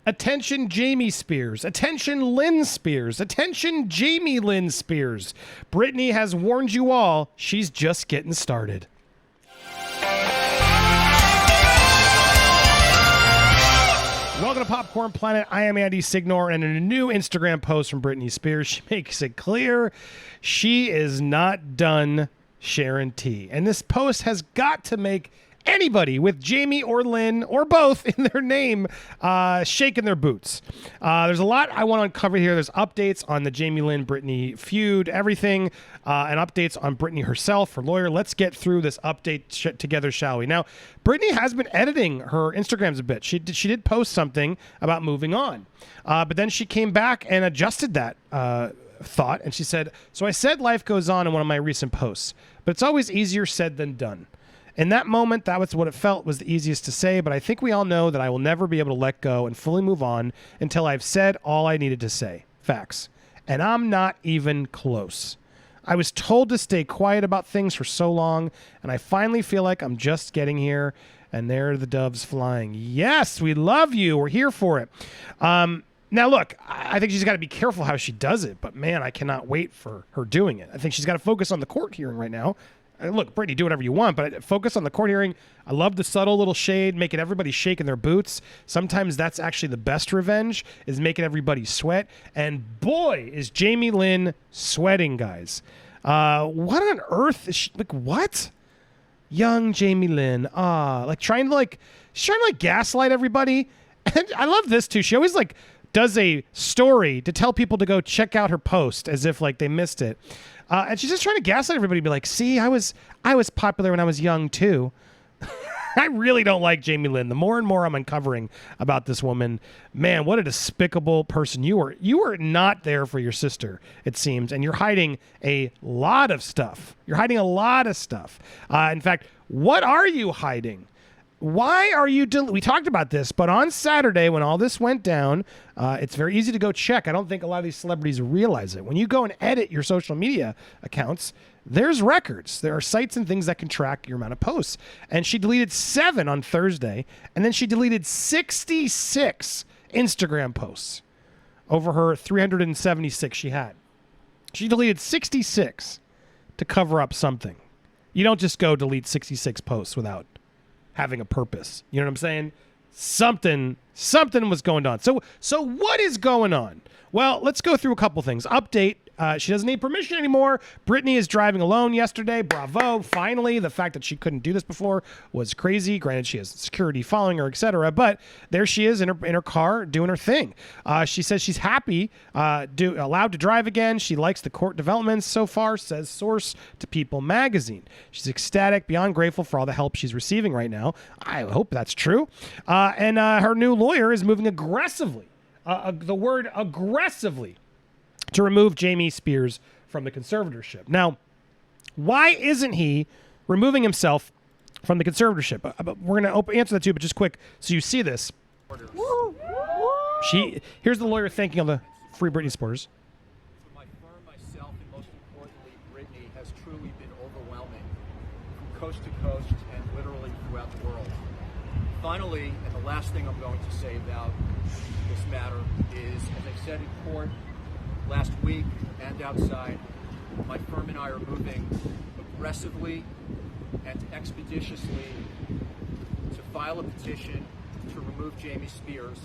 Attention Jamie Spears. Attention Lynn Spears. Attention Jamie Lynn Spears. Britney has warned you all, she's just getting started. Welcome to Popcorn Planet. I am Andy Signore, and in a new Instagram post from Britney Spears, she makes it clear she is not done sharing tea. And this post has got to make anybody with Jamie or Lynn or both in their name shaking their boots. There's a lot I want to uncover here. There's updates on the Jamie Lynn Britney feud, everything, and updates on Britney herself, her lawyer. Let's get through this update together, shall we? Now, Britney has been editing her Instagrams a bit. She did post something about moving on, but then she came back and adjusted that thought, and she said, "So I said life goes on in one of my recent posts, but it's always easier said than done. In that moment, that was what it felt was the easiest to say, but I think we all know that I will never be able to let go and fully move on until I've said all I needed to say. Facts. And I'm not even close. I was told to stay quiet about things for so long, and I finally feel like I'm just getting here, and there are the doves flying. Yes, we love you. We're here for it." Now, look, I think she's got to be careful how she does it, but man, I cannot wait for her doing it. I think she's got to focus on the court hearing right now. Look, Britney, do whatever you want, but focus on the court hearing. I love the subtle little shade, making everybody shake in their boots. Sometimes that's actually the best revenge, is making everybody sweat. And boy, is Jamie Lynn sweating, guys. What on earth is she, like, what? Young Jamie Lynn, trying to gaslight everybody. And I love this too. She always does a story to tell people to go check out her post as if they missed it. And she's just trying to gaslight everybody, be like, see, I was popular when I was young too. I really don't like Jamie Lynn. The more and more I'm uncovering about this woman, man, what a despicable person you were. You were not there for your sister, it seems, and you're hiding a lot of stuff. In fact, what are you hiding? Why are you... we talked about this, but on Saturday when all this went down, it's very easy to go check. I don't think a lot of these celebrities realize it. When you go and edit your social media accounts, there's records. There are sites and things that can track your amount of posts. And she deleted 7 on Thursday, and then she deleted 66 Instagram posts over her 376 she had. She deleted 66 to cover up something. You don't just go delete 66 posts without having a purpose. You know what I'm saying? Something was going on. So what is going on? Well, let's go through a couple things. Update. She doesn't need permission anymore. Britney is driving alone yesterday. Bravo. Finally, the fact that she couldn't do this before was crazy. Granted, she has security following her, etc. But there she is in her car doing her thing. She says she's happy, allowed to drive again. She likes the court developments so far, says source to People magazine. She's ecstatic, beyond grateful for all the help she's receiving right now. I hope that's true. And her new lawyer is moving aggressively. The word aggressively, to remove Jamie Spears from the conservatorship. Now, why isn't he removing himself from the conservatorship? We're going to answer that too, but just quick, so you see this. Here's the lawyer thanking all the Free Britney supporters. For my firm, myself, and most importantly, Britney has truly been overwhelming from coast to coast and literally throughout the world. Finally, and the last thing I'm going to say about this matter is, as I said in court last week and outside, my firm and I are moving aggressively and expeditiously to file a petition to remove Jamie Spears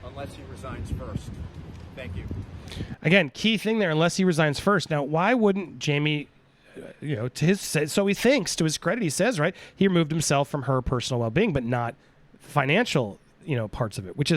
unless he resigns first. Thank you. Again, key thing there, unless he resigns first. Now, why wouldn't Jamie, so he thinks, to his credit, he says, right, he removed himself from her personal well-being, but not financial, parts of it, which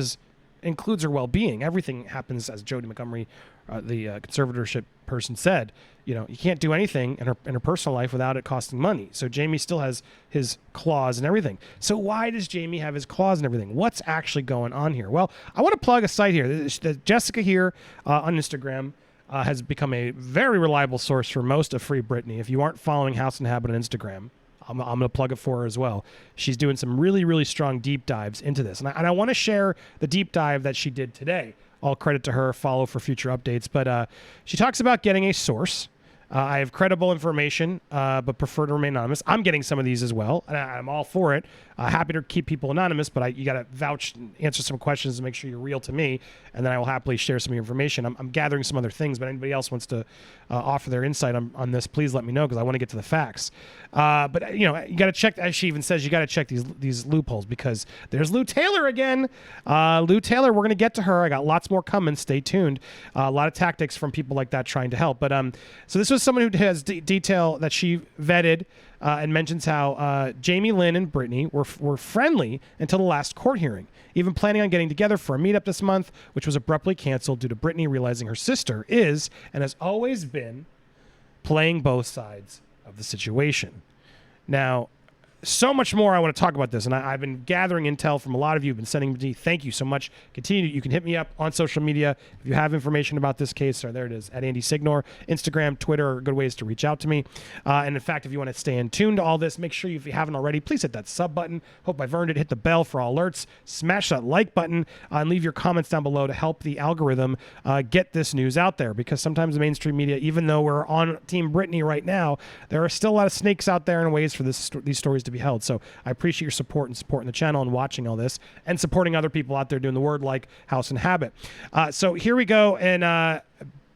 includes her well-being. Everything happens, as Jody Montgomery, the conservatorship person, said. You can't do anything in her personal life without it costing money. So Jamie still has his clause and everything. So why does Jamie have his clause and everything? What's actually going on here? Well, I want to plug a site here. Jessica here on Instagram has become a very reliable source for most of Free Britney. If you aren't following House Inhabit on Instagram, I'm going to plug it for her as well. She's doing some really, really strong deep dives into this. And I want to share the deep dive that she did today. All credit to her. Follow for future updates. But she talks about getting a source. I have credible information, but prefer to remain anonymous. I'm getting some of these as well, and I'm all for it. Happy to keep people anonymous, but you got to vouch and answer some questions to make sure you're real to me, and then I will happily share some of your information. I'm gathering some other things, but anybody else wants to offer their insight on this, please let me know, because I want to get to the facts. But you got to check. As she even says, you got to check these loopholes, because there's Lou Taylor again. Lou Taylor, we're going to get to her. I got lots more coming. Stay tuned. A lot of tactics from people like that trying to help. But so this was someone who has detail that she vetted and mentions how Jamie Lynn and Britney were friendly until the last court hearing, even planning on getting together for a meetup this month, which was abruptly canceled due to Britney realizing her sister is and has always been playing both sides of the situation. Now, so much more I want to talk about this, and I've been gathering intel from a lot of you who've been sending me. Thank you so much. Continue. You can hit me up on social media if you have information about this case. Or there it is, at Andy Signore. Instagram, Twitter are good ways to reach out to me. And in fact, if you want to stay in tune to all this, make sure if you haven't already, please hit that sub button. Hope I've earned it. Hit the bell for all alerts. Smash that like button and leave your comments down below to help the algorithm get this news out there. Because sometimes the mainstream media, even though we're on Team Britney right now, there are still a lot of snakes out there and ways for these stories to be held. So I appreciate your support and supporting the channel and watching all this and supporting other people out there doing the word like House Inhabit. So here we go. And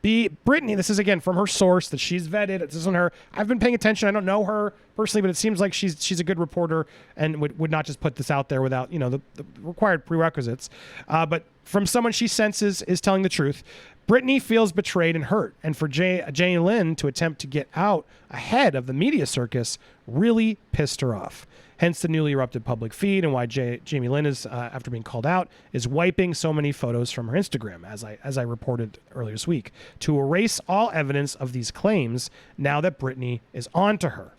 Britney, this is again from her source that she's vetted. This isn't her. I've been paying attention. I don't know her personally, but it seems like she's a good reporter and would not just put this out there without the required prerequisites. But from someone she senses is telling the truth, Britney feels betrayed and hurt, and for Jamie Lynn to attempt to get out ahead of the media circus really pissed her off. Hence the newly erupted public feed, and why Jamie Lynn is, after being called out, is wiping so many photos from her Instagram, as I reported earlier this week, to erase all evidence of these claims now that Britney is on to her.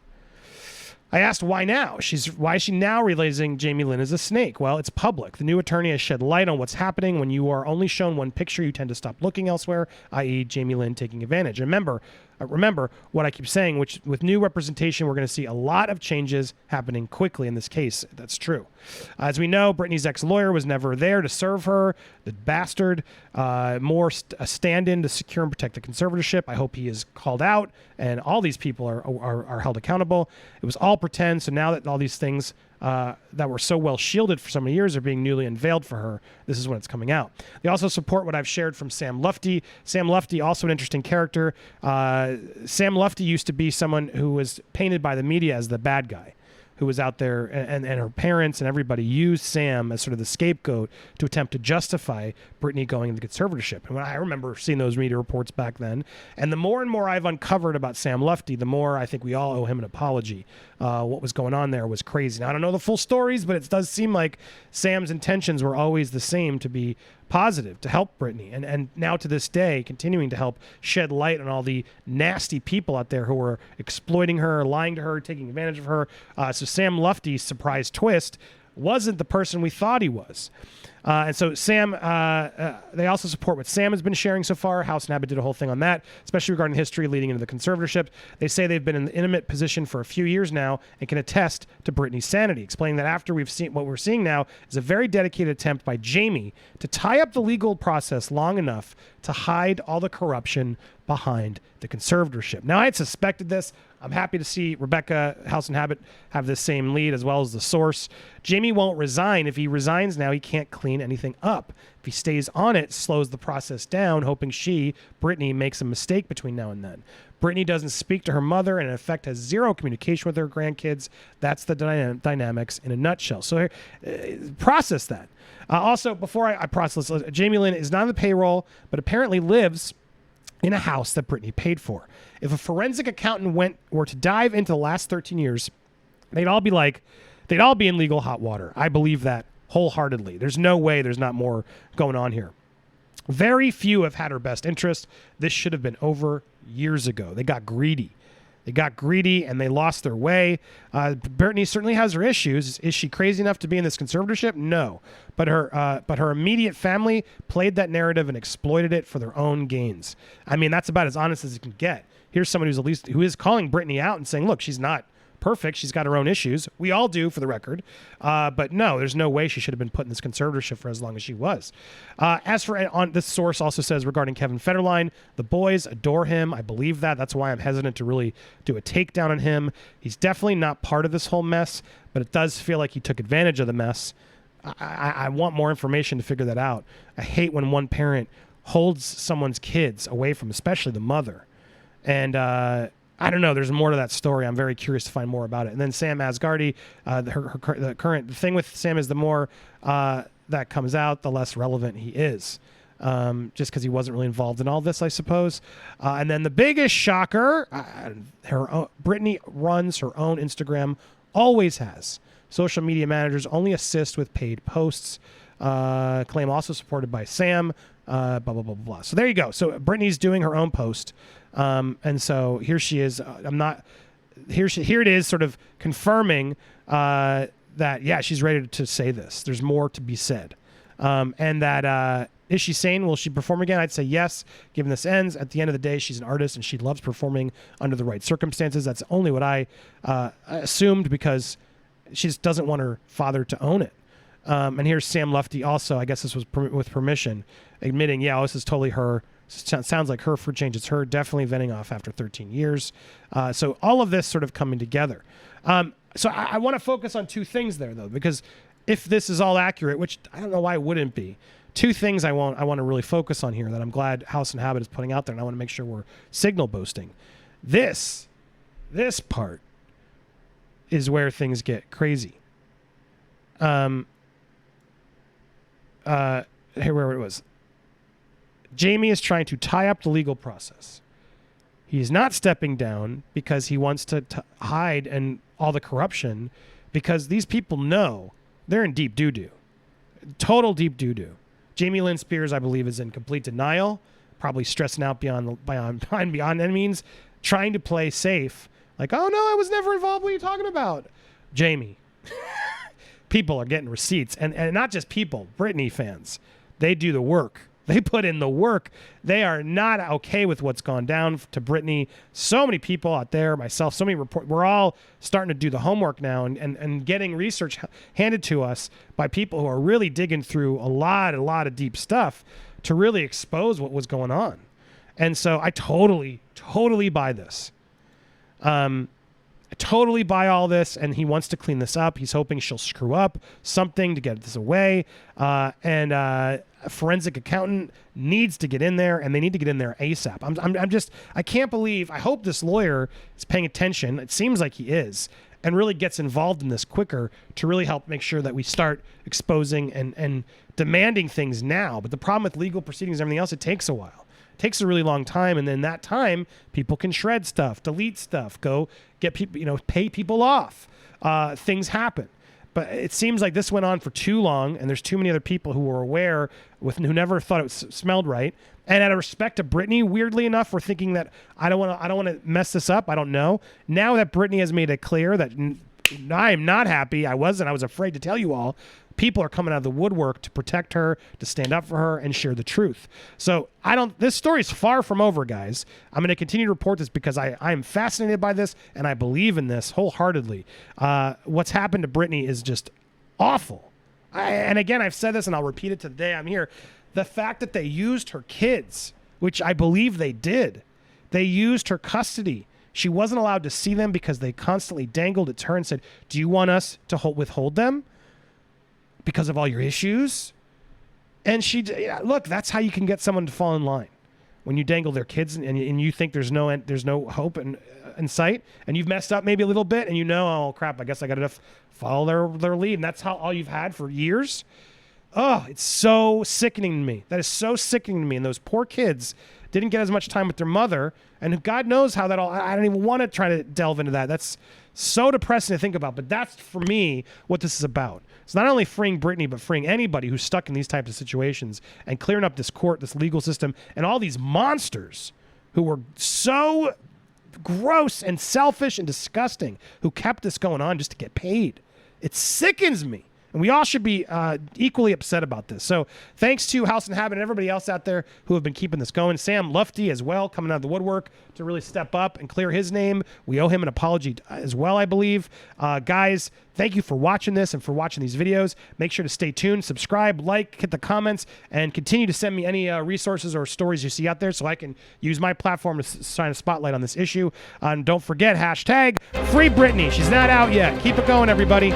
I asked why now? Why is she now realizing Jamie Lynn is a snake? Well, it's public. The new attorney has shed light on what's happening. When you are only shown one picture, you tend to stop looking elsewhere, i.e. Jamie Lynn taking advantage. Remember what I keep saying, which with new representation, we're going to see a lot of changes happening quickly in this case. That's true. As we know, Britney's ex-lawyer was never there to serve her. The bastard, a stand-in to secure and protect the conservatorship. I hope he is called out and all these people are held accountable. It was all pretend. So now that all these things that were so well shielded for so many years are being newly unveiled for her, this is when it's coming out. They also support what I've shared from Sam Lutfi. Sam Lutfi, also an interesting character. Sam Lutfi used to be someone who was painted by the media as the bad guy, who was out there, and her parents and everybody used Sam as sort of the scapegoat to attempt to justify Britney going into conservatorship. And I remember seeing those media reports back then. And the more and more I've uncovered about Sam Lutfi, the more I think we all owe him an apology. What was going on there was crazy. Now, I don't know the full stories, but it does seem like Sam's intentions were always the same, to be positive, to help Britney, and now to this day continuing to help shed light on all the nasty people out there who were exploiting her, lying to her, taking advantage of her. So Sam Lutfi's surprise twist wasn't the person we thought he was. And so Sam, they also support what Sam has been sharing so far. House Inhabit did a whole thing on that, especially regarding history leading into the conservatorship. They say they've been in the intimate position for a few years now and can attest to Britney's sanity, explaining that after we've seen what we're seeing now is a very dedicated attempt by Jamie to tie up the legal process long enough to hide all the corruption behind the conservatorship. Now, I had suspected this. I'm happy to see Rebecca, House Inhabit, have this same lead as well as the source. Jamie won't resign. If he resigns now, he can't clean anything up. If he stays on it, slows the process down, hoping Britney, makes a mistake between now and then. Britney doesn't speak to her mother and in effect has zero communication with her grandkids. That's the dynamics in a nutshell. So process that. Also, before I process this, Jamie Lynn is not on the payroll, but apparently lives in a house that Britney paid for. If a forensic accountant were to dive into the last 13 years, they'd all be in legal hot water. I believe that wholeheartedly. There's no way there's not more going on here. Very few have had her best interest. This should have been over years ago. They got greedy. And they lost their way. Britney certainly has her issues. Is she crazy enough to be in this conservatorship? No. But her immediate family played that narrative and exploited it for their own gains. I mean, that's about as honest as it can get. Here's someone who is calling Britney out and saying, look, she's not perfect. She's got her own issues. We all do, for the record. But no, there's no way she should have been put in this conservatorship for as long as she was. As for on this source also says regarding Kevin Federline, the boys adore him. I believe that. That's why I'm hesitant to really do a takedown on him. He's definitely not part of this whole mess, but it does feel like he took advantage of the mess. I want more information to figure that out. I hate when one parent holds someone's kids away from, especially the mother. And I don't know. There's more to that story. I'm very curious to find more about it. And then Sam Asghardy, the thing with Sam is the more that comes out, the less relevant he is. Just because he wasn't really involved in all this, I suppose. And then the biggest shocker, Britney runs her own Instagram, always has. Social media managers only assist with paid posts. Claim also supported by Sam. Blah, blah, blah, blah, blah. So there you go. So Britney's doing her own post. And so here she is. Here it is, sort of confirming that, yeah, she's ready to say this. There's more to be said. And that, is she sane? Will she perform again? I'd say yes, given this ends. At the end of the day, she's an artist and she loves performing under the right circumstances. That's only what I assumed, because she just doesn't want her father to own it. And here's Sam Lutfi also, I guess this was with permission, admitting, yeah, this is totally her. Sounds like her for change. It's her definitely venting off after 13 years. So all of this sort of coming together. So I want to focus on two things there, though, because if this is all accurate, which I don't know why it wouldn't be, two things I want to really focus on here that I'm glad House Inhabit is putting out there, and I want to make sure we're signal boosting. This part is where things get crazy. Here where it was. Jamie is trying to tie up the legal process. He's not stepping down because he wants to hide and all the corruption, because these people know they're in deep doo-doo. Total deep doo-doo. Jamie Lynn Spears, I believe, is in complete denial, probably stressing out beyond any means, trying to play safe. Like, oh, no, I was never involved. What are you talking about? Jamie. People are getting receipts. And not just people, Britney fans. They do the work. They put in the work. They are not okay with what's gone down to Britney. So many people out there, myself, so many reports. We're all starting to do the homework now and getting research handed to us by people who are really digging through a lot of deep stuff to really expose what was going on. And so I totally buy this. I totally buy all this, and he wants to clean this up. He's hoping she'll screw up something to get this away. And a forensic accountant needs to get in there, and they need to get in there ASAP. I can't believe, I hope this lawyer is paying attention. It seems like he is, and really gets involved in this quicker to really help make sure that we start exposing and demanding things now. But the problem with legal proceedings and everything else, it takes a while. Takes a really long time, and then that time people can shred stuff, delete stuff, go get people, pay people off. Things happen, but it seems like this went on for too long, and there's too many other people who were aware who never thought it smelled right. And out of respect to Britney, weirdly enough, we're thinking that I don't want to mess this up. I don't know. Now that Britney has made it clear that I am not happy, I was afraid to tell you all. People are coming out of the woodwork to protect her, to stand up for her, and share the truth. So this story is far from over, guys. I'm going to continue to report this because I am fascinated by this, and I believe in this wholeheartedly. What's happened to Britney is just awful. And again, I've said this, and I'll repeat it today. I'm here. The fact that they used her kids, which I believe they did. They used her custody. She wasn't allowed to see them because they constantly dangled at her and said, do you want us to withhold them because of all your issues? And look, that's how you can get someone to fall in line. When you dangle their kids and you think there's no hope in sight, and you've messed up maybe a little bit, and oh crap, I guess I got to follow their lead, and that's all you've had for years. Oh, it's so sickening to me. That is so sickening to me. And those poor kids didn't get as much time with their mother, and God knows how that all. I don't even want to try to delve into that. That's so depressing to think about. But that's, for me, what this is about. It's not only freeing Britney, but freeing anybody who's stuck in these types of situations and clearing up this court, this legal system, and all these monsters who were so gross and selfish and disgusting who kept this going on just to get paid. It sickens me. And we all should be equally upset about this. So thanks to House Inhabit and everybody else out there who have been keeping this going. Sam Lutfi as well, coming out of the woodwork to really step up and clear his name. We owe him an apology as well, I believe. Guys, thank you for watching this and for watching these videos. Make sure to stay tuned, subscribe, like, hit the comments, and continue to send me any resources or stories you see out there so I can use my platform to shine a spotlight on this issue. And don't forget, hashtag Free Britney. She's not out yet. Keep it going, everybody.